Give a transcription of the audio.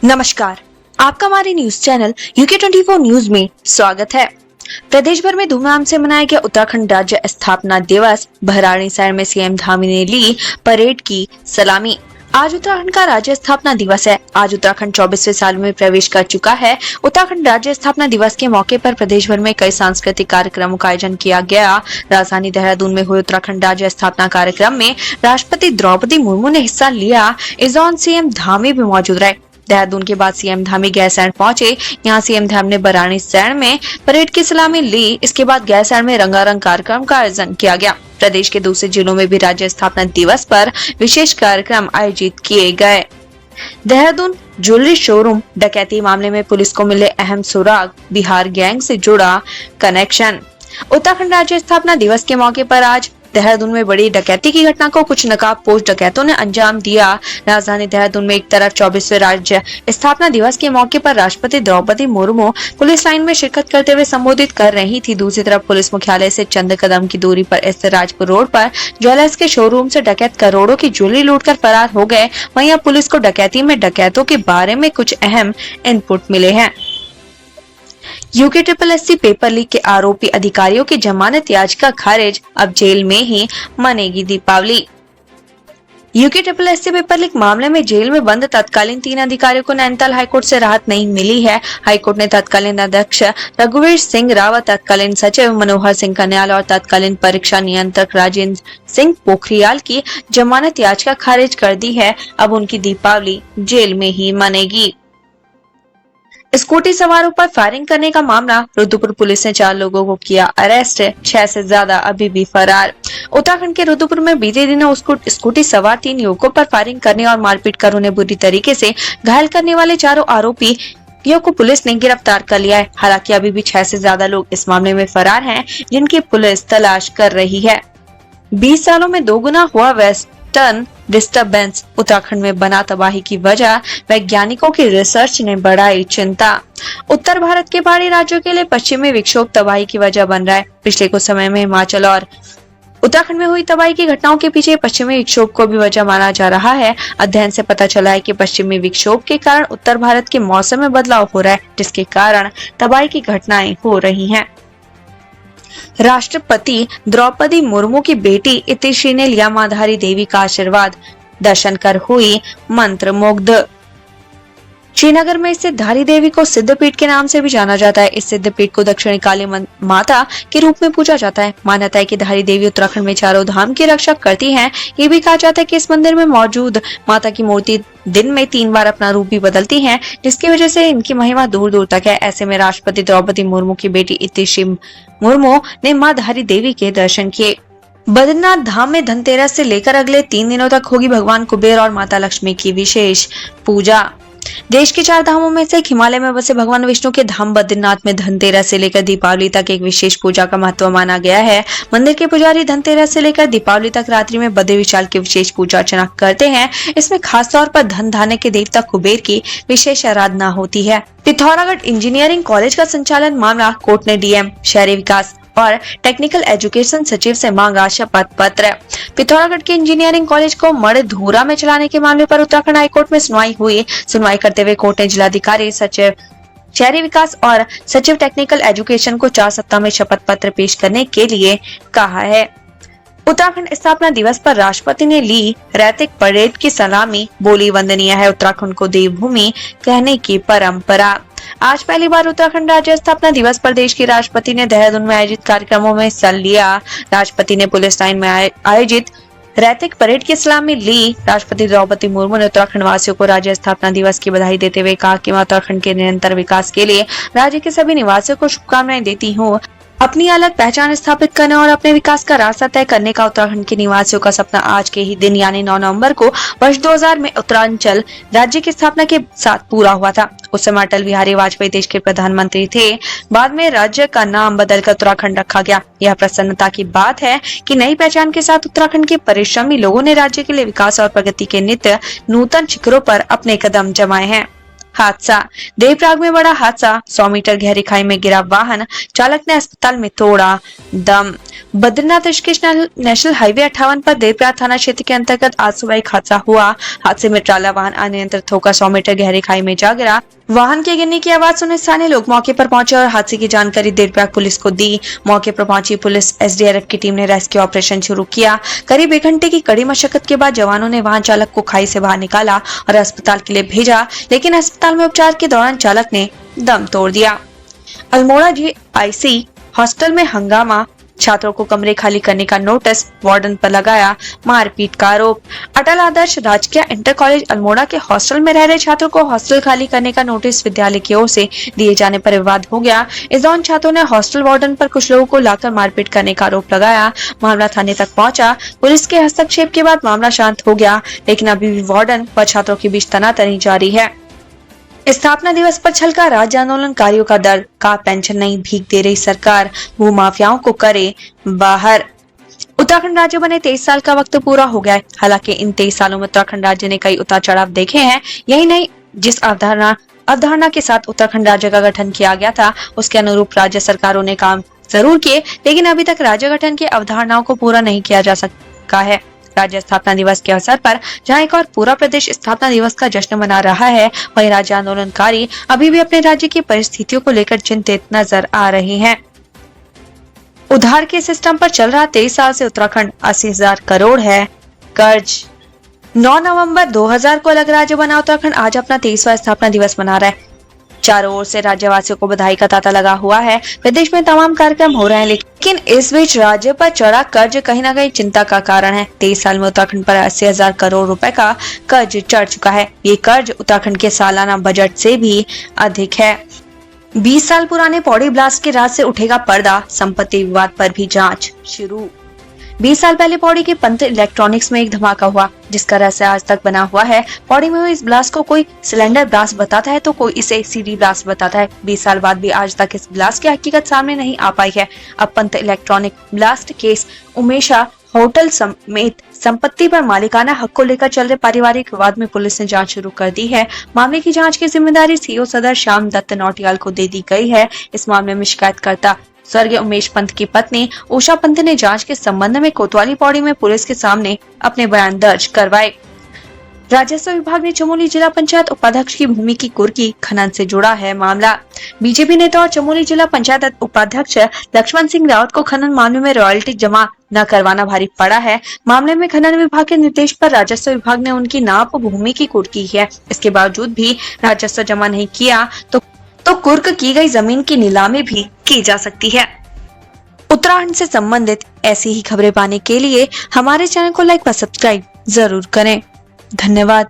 नमस्कार, आपका हमारे न्यूज चैनल UK24 न्यूज में स्वागत है। प्रदेश भर में धूमधाम से मनाया गया उत्तराखंड राज्य स्थापना दिवस। भराड़ीसैंण में सीएम धामी ने ली परेड की सलामी। आज उत्तराखंड का राज्य स्थापना दिवस है। आज उत्तराखंड 24वें साल में प्रवेश कर चुका है। उत्तराखंड राज्य स्थापना दिवस के मौके पर प्रदेश भर में कई सांस्कृतिक कार्यक्रमों का आयोजन किया गया। राजधानी देहरादून में हुए उत्तराखंड राज्य स्थापना कार्यक्रम में राष्ट्रपति द्रौपदी मुर्मू ने हिस्सा लिया। इस दौरान सीएम धामी भी मौजूद रहे। देहरादून के बाद सीएम धामी गैरसैंण पहुंचे। यहां सीएम धामी ने भराड़ीसैंण में परेड की सलामी ली। इसके बाद गैरसैंण में रंगारंग कार्यक्रम का आयोजन किया गया। प्रदेश के दूसरे जिलों में भी राज्य स्थापना दिवस पर विशेष कार्यक्रम आयोजित किए गए। देहरादून ज्वेलरी शोरूम डकैती मामले में पुलिस को मिले अहम सुराग, बिहार गैंग से जुड़ा कनेक्शन। उत्तराखंड राज्य स्थापना दिवस के मौके पर आज देहरादून में बड़ी डकैती की घटना को कुछ नकाबपोश डकैतों ने अंजाम दिया। राजधानी देहरादून में एक तरफ 24वें राज्य स्थापना दिवस के मौके पर राष्ट्रपति द्रौपदी मुर्मू पुलिस लाइन में शिरकत करते हुए संबोधित कर रही थी। दूसरी तरफ पुलिस मुख्यालय से चंद कदम की दूरी पर स्थित राजपुर रोड पर ज्वेलर्स के शोरूम से डकैत करोड़ों की ज्वेलरी लूटकर फरार हो गए। वहीं अब पुलिस को डकैती में डकैतों के बारे में कुछ अहम इनपुट मिले हैं। UKSSC पेपर लीक के आरोपी अधिकारियों की जमानत याचिका खारिज। अब जेल में ही मनेगी दीपावली। UKSSC पेपर लीक मामले में जेल में बंद तत्कालीन 3 अधिकारियों को नैनीताल हाईकोर्ट से राहत नहीं मिली है। हाईकोर्ट ने तत्कालीन अध्यक्ष रघुवीर सिंह रावत, तत्कालीन सचिव मनोहर सिंह कन्याल और तत्कालीन परीक्षा नियंत्रक राजेंद्र सिंह पोखरियाल की जमानत याचिका खारिज कर दी है। अब उनकी दीपावली जेल में ही मनेगी। स्कूटी सवारों पर फायरिंग करने का मामला। रुद्रपुर पुलिस ने 4 लोगों को किया अरेस्ट। 6 से ज्यादा अभी भी फरार। उत्तराखंड के रुद्रपुर में बीते दिनों स्कूटी सवार 3 युवकों पर फायरिंग करने और मारपीट कर उन्हें बुरी तरीके से घायल करने वाले 4 आरोपियों को पुलिस ने गिरफ्तार कर लिया है। हालांकि अभी भी 6 से ज्यादा लोग इस मामले में फरार हैं, जिनकी पुलिस तलाश कर रही है। 20 सालों में 2 गुना हुआ वेस्टर्न डिस्टर्बेंस। उत्तराखंड में बना तबाही की वजह। वैज्ञानिकों की रिसर्च ने बढ़ाई चिंता। उत्तर भारत के पहाड़ी राज्यों के लिए पश्चिमी विक्षोभ तबाही की वजह बन रहा है। पिछले कुछ समय में हिमाचल और उत्तराखंड में हुई तबाही की घटनाओं के पीछे पश्चिमी विक्षोभ को भी वजह माना जा रहा है। अध्ययन से पता चला है कि पश्चिमी विक्षोभ के कारण उत्तर भारत के मौसम में बदलाव हो रहा है, जिसके कारण तबाही की घटनाएं हो रही हैं। राष्ट्रपति द्रौपदी मुर्मू की बेटी इतिश्री ने लिया मां धारी देवी का आशीर्वाद। दर्शन कर हुई मंत्रमुग्ध। श्रीनगर में स्थित धारी देवी को सिद्धपीठ के नाम से भी जाना जाता है। इस सिद्धपीठ को दक्षिणी काली माता के रूप में पूजा जाता है। मान्यता है कि धारी देवी उत्तराखंड में चारों धाम की रक्षा करती हैं। ये भी कहा जाता है कि इस मंदिर में मौजूद माता की मूर्ति दिन में 3 बार अपना रूप भी बदलती है, जिसकी वजह से इनकी महिमा दूर दूर तक है। ऐसे में राष्ट्रपति द्रौपदी मुर्मू की बेटी इतिश्री मुर्मू ने मां धारी देवी के दर्शन किए। बद्रीनाथ धाम में धनतेरस से लेकर अगले 3 दिनों तक होगी भगवान कुबेर और माता लक्ष्मी की विशेष पूजा। देश के 4 धामों में से एक हिमालय में बसे भगवान विष्णु के धाम बद्रीनाथ में धनतेरस से लेकर दीपावली तक एक विशेष पूजा का महत्व माना गया है। मंदिर के पुजारी धनतेरस से लेकर दीपावली तक रात्रि में बद्री विशाल की विशेष पूजा अर्चना करते हैं। इसमें खासतौर पर धन धान्य के देवता कुबेर की विशेष आराधना होती है। पिथौरागढ़ इंजीनियरिंग कॉलेज का संचालन मामला। कोर्ट ने डीएम, शहरी विकास और टेक्निकल एजुकेशन सचिव से मांगा शपथ पत्र। पिथौरागढ़ के इंजीनियरिंग कॉलेज को मणिधूरा में चलाने के मामले पर उत्तराखंड हाईकोर्ट में सुनवाई हुई। सुनवाई करते हुए कोर्ट ने जिलाधिकारी, सचिव शहरी विकास और सचिव टेक्निकल एजुकेशन को 4 सप्ताह में शपथ पत्र पेश करने के लिए कहा है। उत्तराखंड स्थापना दिवस पर राष्ट्रपति ने ली रैतिक परेड की सलामी। बोली, वंदनीय है उत्तराखंड को देवभूमि कहने की परंपरा। आज पहली बार उत्तराखंड राज्य स्थापना दिवस पर देश के राष्ट्रपति ने देहरादून में आयोजित कार्यक्रमों में हिस्सा लिया। राष्ट्रपति ने पुलिस लाइन में आयोजित रैतिक परेड की सलामी ली। राष्ट्रपति द्रौपदी मुर्मू ने उत्तराखंड वासियों को राज्य स्थापना दिवस की बधाई देते हुए कहा कि मैं उत्तराखंड के निरंतर विकास के लिए राज्य के सभी निवासियों को शुभकामनाएं देती हूँ। अपनी अलग पहचान स्थापित करने और अपने विकास का रास्ता तय करने का उत्तराखंड के निवासियों का सपना आज के ही दिन यानी 9 नवंबर को वर्ष 2000 में उत्तरांचल राज्य की स्थापना के साथ पूरा हुआ था। उस समय अटल बिहारी वाजपेयी देश के प्रधानमंत्री थे। बाद में राज्य का नाम बदलकर उत्तराखंड रखा गया। यह प्रसन्नता की बात है कि नई पहचान के साथ उत्तराखंड के परिश्रमी लोगों ने राज्य के लिए विकास और प्रगति के नित्य नूतन शिखरों पर अपने कदम जमाए हैं। हादसा। देवप्रयाग में बड़ा हादसा, 100 मीटर गहरी खाई में गिरा वाहन, चालक ने अस्पताल में तोड़ा दम। बद्रीनाथ ऋषिकेश नेशनल हाईवे 58 पर देवप्रयाग थाना क्षेत्र के अंतर्गत आज सुबह एक हादसा हुआ। हादसे में ट्राला वाहन अनियंत्रित होकर 100 मीटर गहरी खाई में जा गिरा। वाहन के गिरने की आवाज सुने स्थानीय लोग मौके पर पहुंचे और हादसे की जानकारी देवप्रयाग पुलिस को दी। मौके पर पहुंची पुलिस एसडीआरएफ की टीम ने रेस्क्यू ऑपरेशन शुरू किया। करीब 1 घंटे की कड़ी मशक्कत के बाद जवानों ने वाहन चालक को खाई से बाहर निकाला और अस्पताल के लिए भेजा, लेकिन अस्पताल में उपचार के दौरान चालक ने दम तोड़ दिया। अल्मोड़ा जीआईसी हॉस्टल में हंगामा, छात्रों को कमरे खाली करने का नोटिस, वार्डन पर लगाया मारपीट का आरोप। अटल आदर्श राजकीय इंटर कॉलेज अल्मोड़ा के हॉस्टल में रह रहे छात्रों को हॉस्टल खाली करने का नोटिस विद्यालय की ओर से दिए जाने पर विवाद हो गया। इस दौरान छात्रों ने हॉस्टल वार्डन पर कुछ लोगों को लाकर मारपीट करने का आरोप लगाया। मामला थाने तक पहुंचा। पुलिस के हस्तक्षेप के बाद मामला शांत हो गया, लेकिन अभी भी वार्डन व छात्रों के बीच तनातनी जारी है। स्थापना दिवस पर छलका राज्य आंदोलनकारियों का दर्द, का पेंशन नहीं भीख दे रही सरकार, भू माफियाओं को करे बाहर। उत्तराखंड राज्य बने 23 साल का वक्त पूरा हो गया है। हालांकि इन 23 सालों में उत्तराखंड राज्य ने कई उतार चढ़ाव देखे हैं। यही नहीं, जिस अवधारणा के साथ उत्तराखंड राज्य का गठन किया गया था, उसके अनुरूप राज्य सरकारों ने काम जरूर किए, लेकिन अभी तक राज्य गठन की अवधारणाओं को पूरा नहीं किया जा सका है। राज्य स्थापना दिवस के अवसर पर जहां एक और पूरा प्रदेश स्थापना दिवस का जश्न मना रहा है, वहीं राज्य आंदोलनकारी अभी भी अपने राज्य की परिस्थितियों को लेकर चिंतित नजर आ रहे हैं। उधार के सिस्टम पर चल रहा 23 साल से उत्तराखंड 80,000 करोड़ है कर्ज। 9 नवंबर 2000 को अलग राज्य बना उत्तराखंड आज अपना 23वां स्थापना दिवस मना रहा है। चारों ओर से राज्यवासियों को बधाई का तांता लगा हुआ है। प्रदेश में तमाम कार्यक्रम हो रहे हैं, लेकिन इस बीच राज्य पर चढ़ा कर्ज कहीं न कहीं चिंता का कारण है। 23 साल में उत्तराखंड पर 80,000 करोड़ रुपए का कर्ज चढ़ चुका है। ये कर्ज उत्तराखंड के सालाना बजट से भी अधिक है। 20 साल पुराने पौड़ी ब्लास्ट के राज से उठेगा पर्दा, संपत्ति विवाद पर भी जांच शुरू। 20 साल पहले पौड़ी के पंत इलेक्ट्रॉनिक्स में एक धमाका हुआ, जिसका रहस्य आज तक बना हुआ है। पौड़ी में हुई इस ब्लास्ट को कोई सिलेंडर ब्लास्ट बताता है तो कोई इसे सीडी ब्लास्ट बताता है। 20 साल बाद भी आज तक इस ब्लास्ट की हकीकत सामने नहीं आ पाई है। अब पंत इलेक्ट्रॉनिक ब्लास्ट केस उमेशा होटल समेत संपत्ति पर मालिकाना हक को लेकर चल रहे पारिवारिक विवाद में पुलिस ने जांच शुरू कर दी है। मामले की जांच की जिम्मेदारी सीओ सदर श्याम दत्त नौटियाल को दे दी गई है। इस मामले में शिकायतकर्ता स्वर्गीय उमेश पंत की पत्नी उषा पंत ने जांच के संबंध में कोतवाली पौड़ी में पुलिस के सामने अपने बयान दर्ज करवाए। राजस्व विभाग ने चमोली जिला पंचायत उपाध्यक्ष की भूमि की कुर्की खनन से जुड़ा है मामला। बीजेपी नेता और चमोली जिला पंचायत उपाध्यक्ष लक्ष्मण सिंह रावत को खनन मामले में रॉयल्टी जमा न करवाना भारी पड़ा है। मामले में खनन विभाग के निर्देश पर राजस्व विभाग ने उनकी नाप भूमि की कुर्की है। इसके बावजूद भी राजस्व जमा नहीं किया तो कुर्क की गई जमीन की नीलामी भी की जा सकती है। उत्तराखंड से संबंधित ऐसी ही खबरें पाने के लिए हमारे चैनल को लाइक व सब्सक्राइब जरूर करें। धन्यवाद।